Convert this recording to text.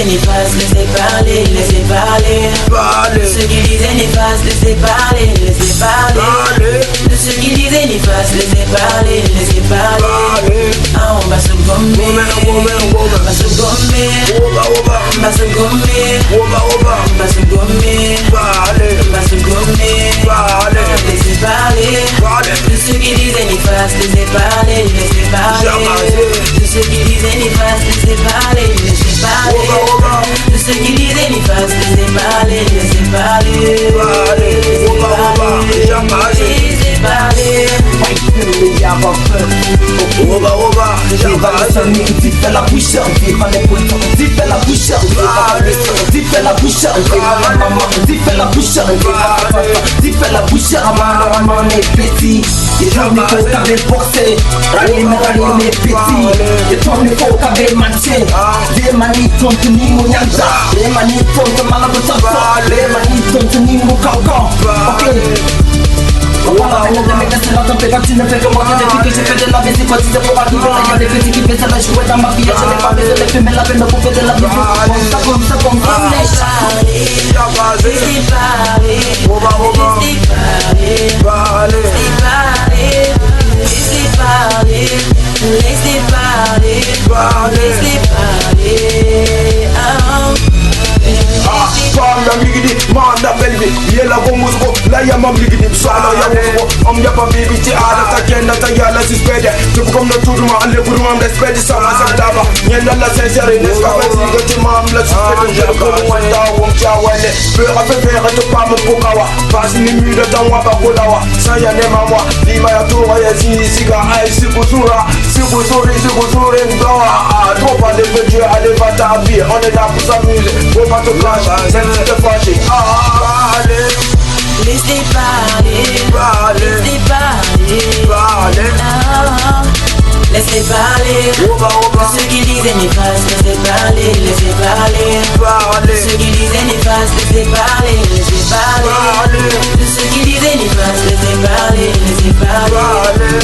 néfastes, laissez parler, laissez parler. De ceux qui disaient néfastes, laissez parler, laissez parler. De ceux qui disaient néfastes, laissez parler, laissez parler. Ah, on va se gommer, on va se gommer, on va se gommer, on va se gommer, on va se gommer. Laissez parler. De ceux qui disaient néfastes, laissez parler, laissez parler. De ceux qui disaient néfastes, laissez parler, laissez parler. De ceux qui disaient néfastes, laissez parler, laissez parler. Laissez parler. La bouche, on va les points, on la bouche, la bouche, la bouche, la bouche, maman est petit. Et toi, il faut qu'avait boxé, rallume mes petits. Et toi, il faut qu'avait matché. Les manitos, tu n'y mou yanda. Les manitos, tu malabouta. Les manitos, tu n'y mou cancan. Ok. Voilà, on a mis la température, ne fait que moi, depuis que j'ai fait de la visite, voici c'est pour arriver là, il y a des petits qui font ça, la jouer dans ma vie, je n'ai pas besoin de fumer la peine pour faire de la vie, ça comme ça, comme ça. Laissez parler, laissez parler, laissez parler, laissez parler, laissez parler. Parla migidi, manda belbi, yela go musgo, la yama migidi, sala ya musgo, ya pa bibi ti ala ta kenda ta yala si spede, tu kom na tudu ma alle buru mam la spede sama sa daba, nyenda la sincere ne ska ba si go ti mam la si spede je ko wanda won kya wale, be a fe fe to pa mo pokawa, pas ni mi da tan wa ba ko dawa, sa ya ne mamwa, di ma ya to wa ya si siga ai si kusura, si kusure ndawa, to pa de fe je ale bata bi, on est là pour s'amuser, faut pas te clasher, c'est te fâcher. Laissez parler, laissez parler, laissez parler. De ceux qui disaient néfastes, laissez parler, laissez parler. De ceux qui disaient néfastes, laissez parler, laissez parler. De ceux qui disaient néfastes, laissez parler, laissez parler.